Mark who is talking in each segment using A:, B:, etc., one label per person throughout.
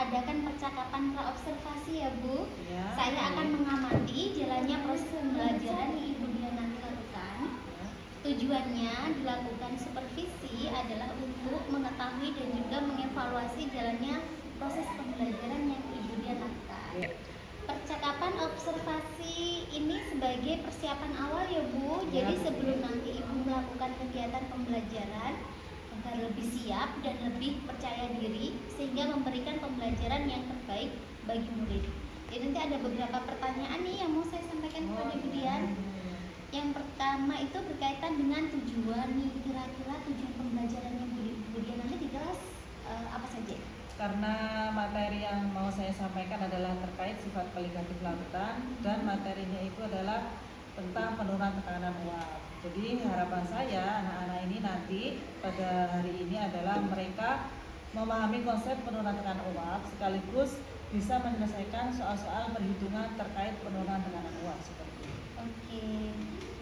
A: adakan percakapan praobservasi ya Bu.
B: Ya.
A: Saya akan mengamati jalannya proses pembelajaran yang Ibu Dian nanti lakukan. Tujuannya dilakukan supervisi adalah untuk mengetahui dan juga mengevaluasi jalannya proses pembelajaran yang Ibu Dian lakukan.
B: Ya.
A: Percakapan observasi ini sebagai persiapan awal ya Bu. Jadi sebelum nanti Ibu melakukan kegiatan pembelajaran agar lebih siap dan lebih percaya diri sehingga memberikan pembelajaran yang terbaik bagi murid. Jadi nanti ada beberapa pertanyaan nih yang mau saya sampaikan kepada Ibu Dian. Yang pertama itu berkaitan dengan tujuan nih, kira-kira tujuan pembelajarannya Bu Dian nanti di kelas apa saja?
B: Karena materi yang mau saya sampaikan adalah terkait sifat kaligrafi larutan dan materinya itu adalah tentang penurunan tekanan uap. Jadi harapan saya anak-anak ini nanti pada hari ini adalah mereka memahami konsep penurunan tekanan uap sekaligus bisa menyelesaikan soal-soal perhitungan terkait penurunan tekanan uap seperti itu.
A: Oke.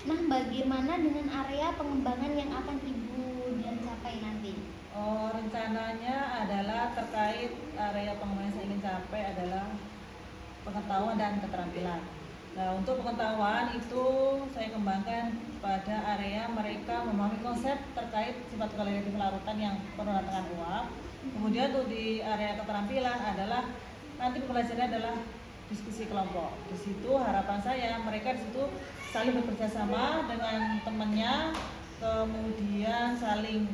A: Nah, bagaimana dengan area pengembangan yang akan Ibu Dian capai nanti?
B: Rencananya adalah terkait area pengembangan yang saya ingin capai adalah pengetahuan dan keterampilan. Nah, untuk pengetahuan itu saya kembangkan pada area mereka memahami konsep terkait sifat kaligrafi larutan yang penurunan tekanan uap. Kemudian untuk di area keterampilan adalah nanti pembelajarannya adalah diskusi kelompok. Di situ harapan saya mereka di situ saling bekerja sama dengan temannya, kemudian saling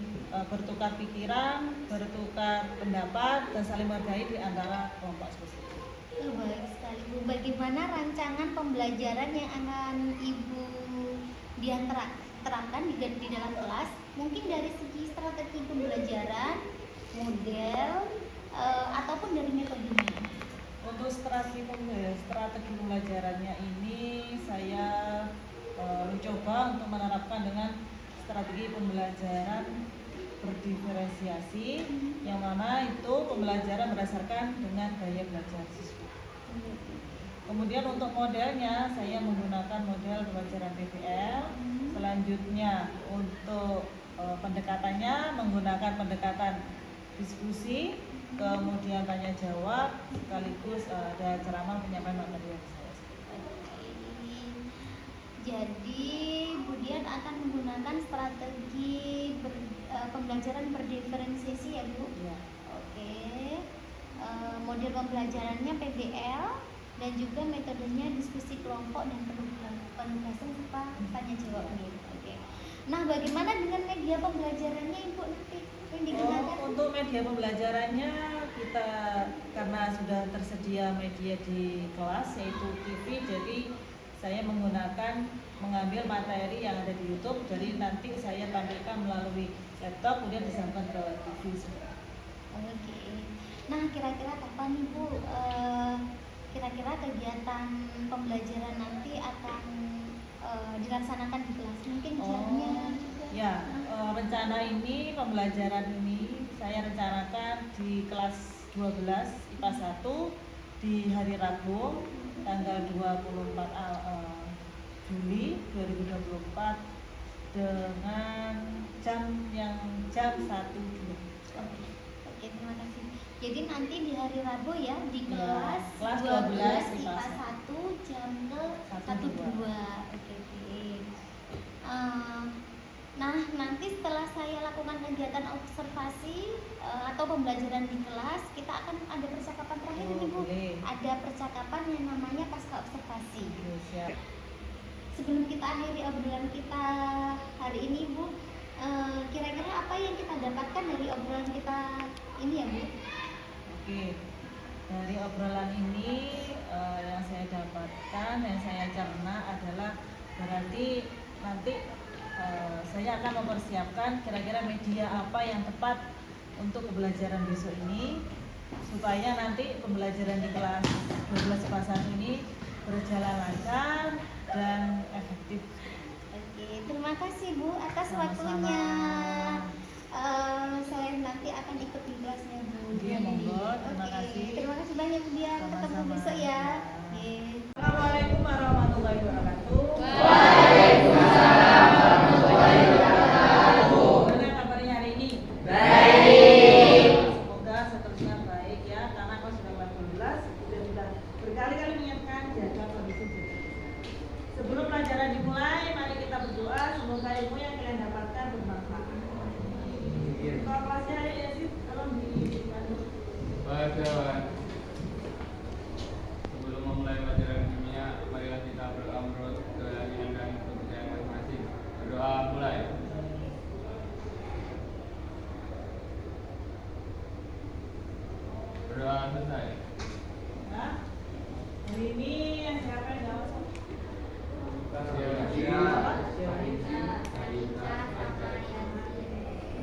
B: bertukar pikiran, bertukar pendapat, dan saling menghargai di antara kelompok seperti itu.
A: Baik sekali Bu. Bagaimana rancangan pembelajaran yang akan Ibu Dian terapkan di dalam kelas? Mungkin dari segi strategi pembelajaran, model, ataupun dari metodenya.
B: Untuk strategi pembelajarannya ini saya mencoba untuk menerapkan dengan strategi pembelajaran berdiferensiasi, yang mana itu pembelajaran berdasarkan dengan gaya belajar siswa. Kemudian untuk modelnya saya menggunakan model pembelajaran PBL. Selanjutnya untuk pendekatannya menggunakan pendekatan diskusi, kemudian tanya jawab, sekaligus ada ceramah penyampaian materi yang saya.
A: Jadi Bu Dian akan menggunakan strategi pembelajaran berdiferensiasi ya Bu?
B: Ya.
A: Oke. Model pembelajarannya PBL dan juga metodenya diskusi kelompok dan penugasan serta tanya jawab nih. Oke. Nah, bagaimana dengan media pembelajarannya Ibu nanti yang digunakan?
B: Untuk media pembelajarannya kita karena sudah tersedia media di kelas yaitu TV, jadi saya mengambil materi yang ada di YouTube, jadi nanti saya tampilkan melalui laptop kemudian disambungkan ke TV.
A: Oke. Nah, kira-kira kapan nih Bu? Kira-kira kegiatan pembelajaran nanti akan dilaksanakan di kelas? Mungkin jamnya juga?
B: Ya, rencana ini pembelajaran ini saya rencanakan di kelas 12 IPA 1 di hari Rabu tanggal 24 Juli 2024 dengan jam 1 Juli.
A: Oke, terima kasih. Jadi nanti di hari Rabu ya di kelas,
B: kelas
A: 12
B: IPA
A: IPA 1 jam ke 1-2. Oke. Nah, nanti setelah saya lakukan kegiatan observasi atau pembelajaran di kelas, kita akan ada percakapan terakhir ini Bu. Ada percakapan yang namanya pasca observasi.
B: Siap.
A: Sebelum kita akhiri obrolan kita hari ini Bu, kira-kira apa yang kita dapatkan dari obrolan kita ini ya Bu?
B: Oke, dari obrolan ini yang saya dapatkan, yang saya cerna adalah berarti nanti saya akan mempersiapkan kira-kira media apa yang tepat untuk pembelajaran besok ini supaya nanti pembelajaran di kelas 12 IPA 1 ini berjalan lancar dan efektif.
A: Oke, terima kasih Bu atas
B: Sama-sama.
A: waktunya. Saya nanti akan ikut di kelasnya Bu.
B: Iya, monggo. Terima
A: Oke,
B: kasih.
A: terima kasih banyak Bu Dian. Ketemu
B: Sama-sama.
A: besok ya. Oke.
B: Assalamualaikum warahmatullahi wabarakatuh.
C: Waalaikumsalam warahmatullahi wabarakatuh.
B: Bagaimana kabarnya hari ini?
C: Baik.
B: Semoga seterusnya baik ya, karena kau sudah ilmu yang kalian dapatkan bermanfaat. Kalau kelasnya ya sih, tolong dibantu.
C: Baik, kawan. Sebelum memulai pelajaran kimia, marilah kita berdoa keyakinan dan kepercayaan masing-masing. Berdoa mulai. Berdoa selesai.
B: Nah, hari ini yang siapa yang jawab?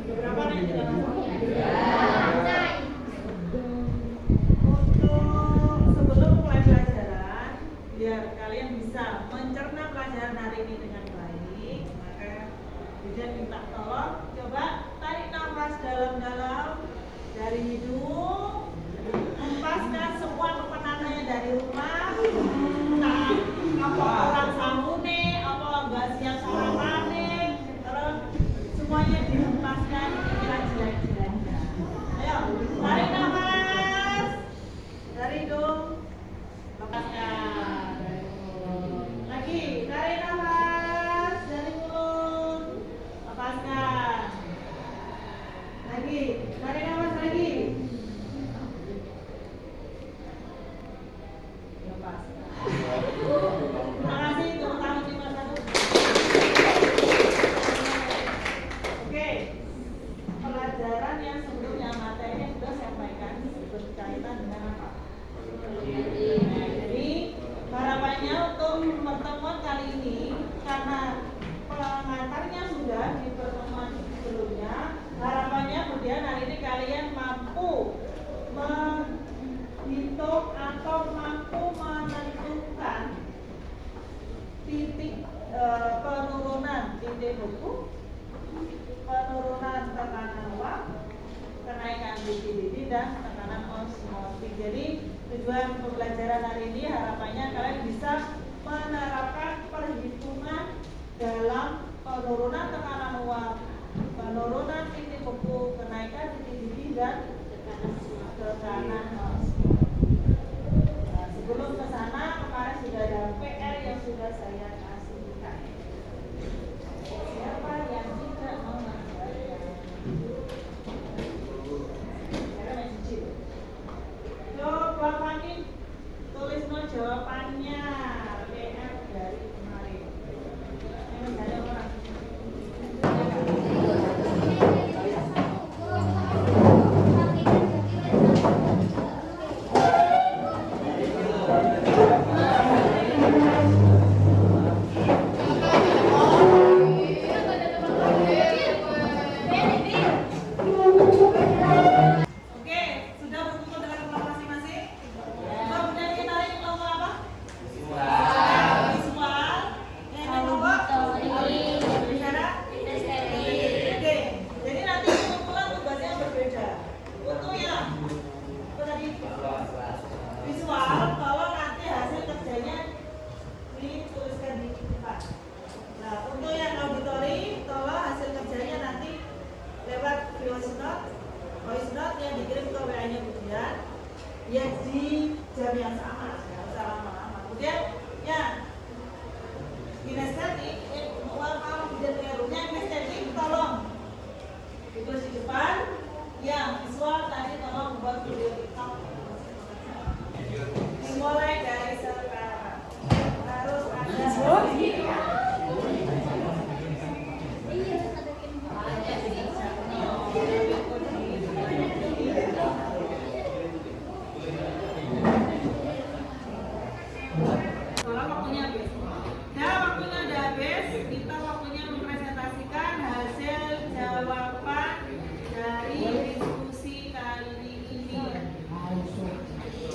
B: Berapa nih yang jawab? Untuk sebelum mulai pelajaran, biar kalian bisa mencerna pelajaran hari ini dengan baik, maka Bidan minta tolong coba tarik nafas dalam-dalam dari hidung, hempaskan semua kepenangannya dari rumah. Nah, apa orang samune, apa enggak siap sarapane, terus semuanya dihempaskan pikiran jelek-jeleknya. Ayo, tarik nafas dari hidung, lepaskan dari mulut. Lagi, tarik nafas dari mulut, lepaskan. Lagi, tarik nafas lagi. Lepaskan. Terima kasih untuk tahun 51. Oke, pelajaran yang sebelumnya materi yang sudah saya sampaikan berkaitan dengan apa? Jadi harapannya untuk pertemuan kali ini, karena pengantarnya sudah di pertemuan sebelumnya, harapannya kemudian hari ini kalian mampu menghitung atau mampu menentukan titik penurunan titik buku, penurunan tekanan uap, kenaikan didih dan tekanan osmotik. Jadi tujuan pembelajaran hari ini harapannya kalian bisa menerapkan perhitungan dalam penurunan tekanan uap, penurunan titik buku, kenaikan titik didih dan tekanan osmotik. Nah, sebelum ke sana kemarin sudah ada PR yang sudah saya kasihkan. Siapa yang tidak mengerjakan? Karena masih cicil. Coba nih tulis no jawabannya PR dari kemarin. Ini ada orang. Oke, sudah berkumpul dengan kelompok masing-masing? Kemudian kita lagi kelompok apa? Visual. Yang ini kelompok? Bicara? Oke, jadi nanti kumpulan tugasnya berbeda. Untuk yang apa tadi? Visual, tolong nanti hasil kerjanya dituliskan di depan. Nah, untuk yang auditori, tolong hasil kerjanya nanti lewat voice note yang dikirim ke WA-nya Budian ya di jam yang sama, nggak usah lama-lama. Kemudian ya kinestetik, kalau Budian punya roomnya kinestetik tolong ditulis di depan. Yang visual tadi tolong buat video TikTok. Dimulai dari sekarang harus ada kalau waktunya habis. Nah, waktunya udah habis, kita waktunya mempresentasikan hasil jawaban dari diskusi kali ini.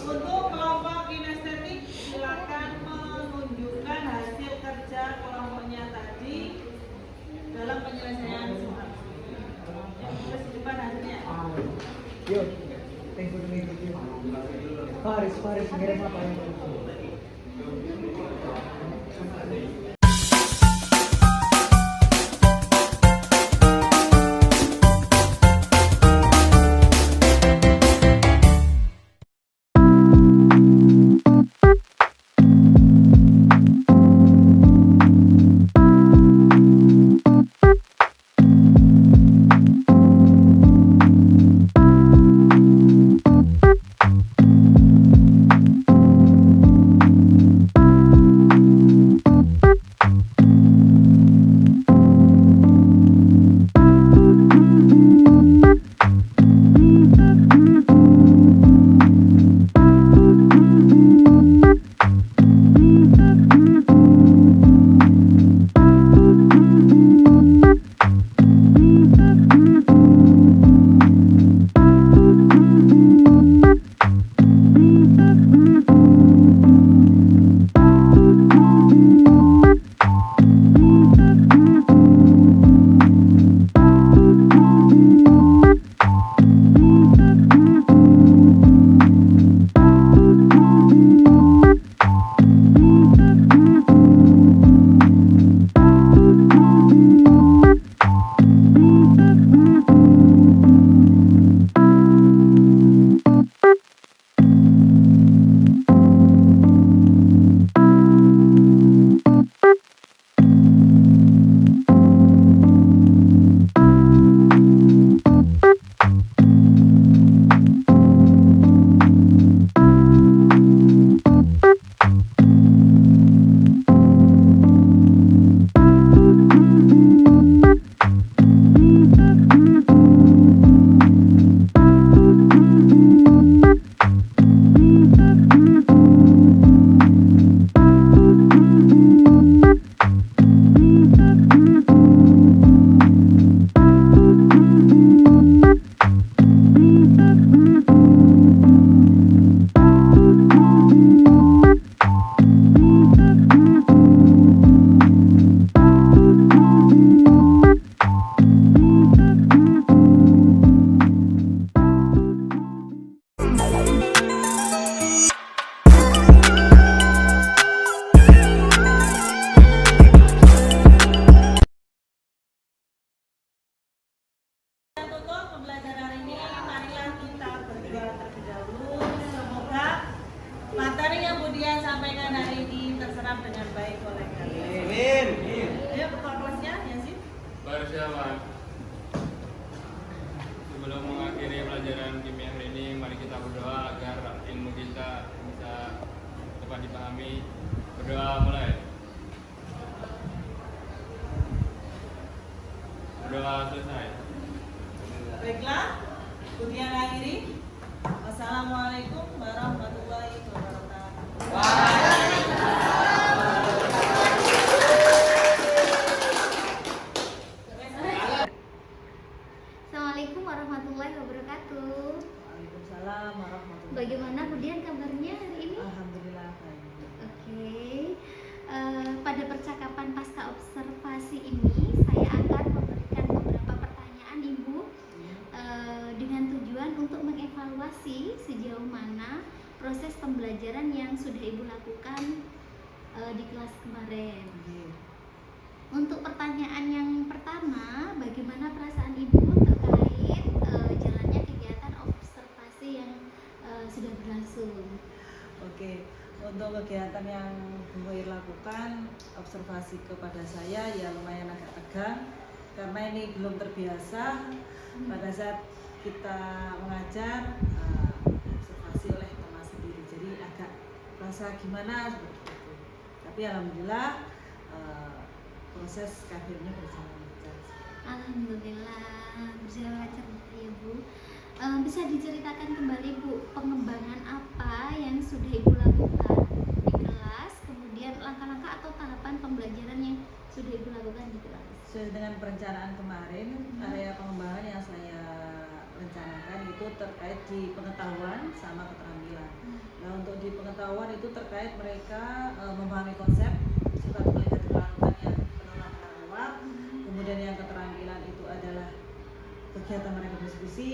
B: Untuk kelompok kinestetik, silakan menunjukkan hasil kerja kelompoknya tadi dalam penyelesaian soal. Tulis di depan hasilnya.
D: Yo, thank you to meet you. Faris, ngirim apa yang
B: materi yang Budian sampaikan hari ini terserap dengan baik oleh kalian.
D: Amin.
B: Ayo ketua kelasnya, Yasin.
C: Persiapan. Sebelum mengakhiri pelajaran kimia hari ini, mari kita berdoa agar ilmu kita bisa dapat dipahami. Berdoa mulai. Berdoa selesai.
B: Baiklah, Budian akhiri. Wassalamualaikum warahmatullahi wabarakatuh.
A: Assalamualaikum warahmatullahi wabarakatuh.
B: Waalaikumsalam warahmatullahi
A: Bagaimana Budian kabarnya hari ini?
B: Alhamdulillah baik.
A: Oke, pada percakapan pasca observasi ini saya akan memberikan beberapa pertanyaan Ibu dengan tujuan untuk mengevaluasi sejauh mana proses pembelajaran yang sudah Ibu lakukan di kelas kemarin. Untuk pertanyaan yang pertama, bagaimana perasaan Ibu terkait jalannya kegiatan observasi yang sudah berlangsung?
B: Oke, untuk kegiatan yang Bu Wair lakukan, observasi kepada saya ya lumayan agak tegang karena ini belum terbiasa pada saat kita mengajar observasi oleh teman sendiri, jadi agak rasa gimana seperti itu. Tapi alhamdulillah proses kadernya berjalan lancar.
A: Alhamdulillah berjalan lancar ya Bu. Bisa diceritakan kembali Bu, pengembangan apa yang sudah Ibu lakukan di kelas, kemudian langkah-langkah atau tahapan pembelajaran yang sudah Ibu lakukan di kelas?
B: Sesuai dengan perencanaan kemarin, area pengembangan yang saya rencanakan itu terkait di pengetahuan sama keterampilan. Nah, untuk di pengetahuan itu terkait mereka memahami konsep sifat melihat kelakuan yang penuh awal. Kemudian yang keterampilan itu adalah kegiatan mereka berdiskusi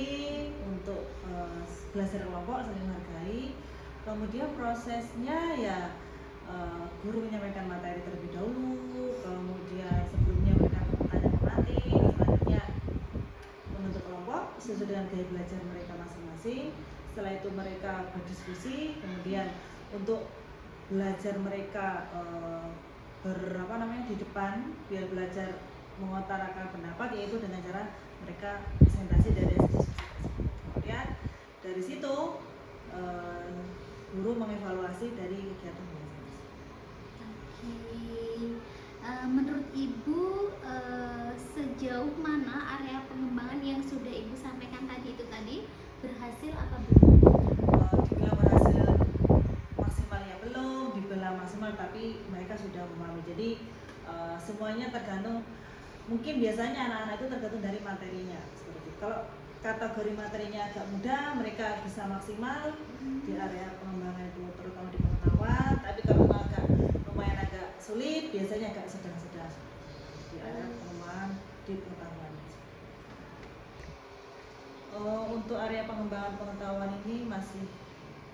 B: untuk belajar kelompok, saling menghargai. Kemudian prosesnya ya guru menyampaikan materi terlebih dahulu, kemudian sebelumnya mereka bertanya pemateri, selanjutnya membentuk kelompok sesuai dengan gaya belajar mereka masing-masing. Setelah itu mereka berdiskusi, kemudian untuk belajar mereka di depan biar belajar mengutarakan pendapat, yaitu dengan cara mereka presentasi dari hasil diskusi. Kemudian dari situ guru mengevaluasi dari kegiatan belajar.
A: Menurut Ibu sejauh mana area pengembangan yang sudah Ibu sampaikan tadi itu berhasil apa belum?
B: Dibilang berhasil maksimal ya belum, dibilang maksimal tapi mereka sudah memahami. Jadi semuanya tergantung, mungkin biasanya anak-anak itu tergantung dari materinya seperti itu. Kalau kategori materinya agak mudah, mereka bisa maksimal di area pengembangan itu, terutama di pengetahuan. Tapi kalau lumayan agak sulit, biasanya agak sedang-sedang di area pengembangan di pengetahuan. Untuk area pengembangan pengetahuan ini masih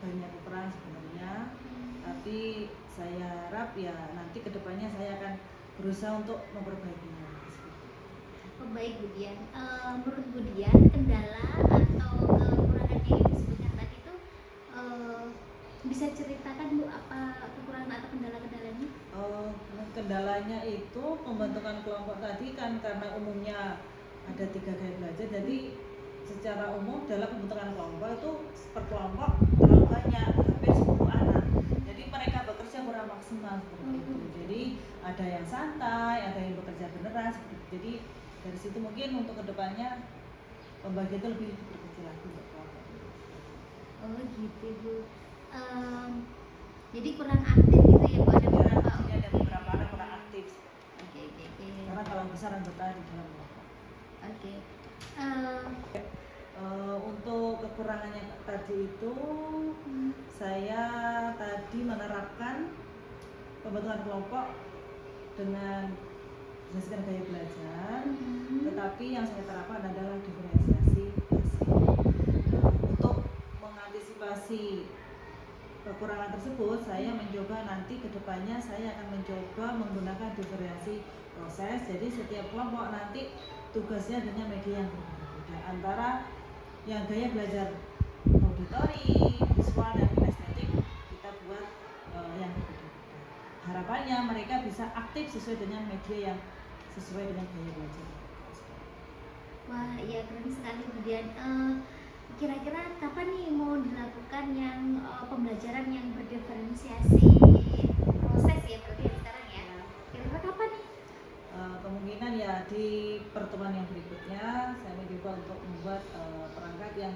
B: banyak kekurangan sebenarnya, tapi saya harap ya nanti kedepannya saya akan berusaha untuk memperbaikinya.
A: Oh, baik Budian. Menurut Budian, kendala atau kekurangan yang Ibu sebutkan tadi itu bisa ceritakan Bu apa kekurangan atau kendala-kendalanya?
B: Kendalanya itu pembentukan kelompok tadi kan karena umumnya ada 3 gaya belajar, jadi secara umum dalam pembentukan kelompok itu per kelompok terlalu banyak, hampir 10 anak. Jadi mereka bekerja kurang maksimal seperti itu. Jadi ada yang santai, ada yang bekerja beneran seperti itu. Jadi dari situ mungkin untuk kedepannya pembagian itu lebih diperkecil lagi untuk kelompok.
A: Oh gitu Bu. Jadi kurang aktif gitu ya Bu, ada beberapa.
B: Jadi ada beberapa anak kurang aktif.
A: Oke.
B: Karena kalau besar anggota di dalam kelompok.
A: Oke.
B: Untuk kekurangannya tadi itu saya tadi menerapkan pembentukan kelompok dengan berdasarkan gaya belajar, tetapi yang saya terapkan adalah diferensiasi hasil. Untuk mengantisipasi kekurangan tersebut, saya mencoba nanti kedepannya saya akan mencoba menggunakan diferensi proses. Jadi setiap kelompok nanti tugasnya dengan media yang berbeda, antara yang gaya belajar auditori, visual dan kinestetik kita buat kemudiannya mereka bisa aktif sesuai dengan media yang sesuai dengan gaya belajar.
A: Wah, ya keren sekali Bu Dian. Kira-kira kapan nih mau dilakukan yang pembelajaran yang berdiferensiasi proses ya berarti ya sekarang ya? Kira-kira kapan nih?
B: Kemungkinan ya di pertemuan yang berikutnya saya mencoba untuk membuat perangkat yang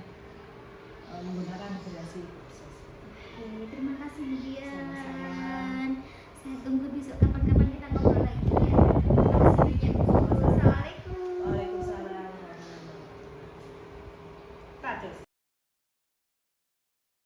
B: menggunakan diferensiasi proses.
A: Oke, terima kasih Bu Dian.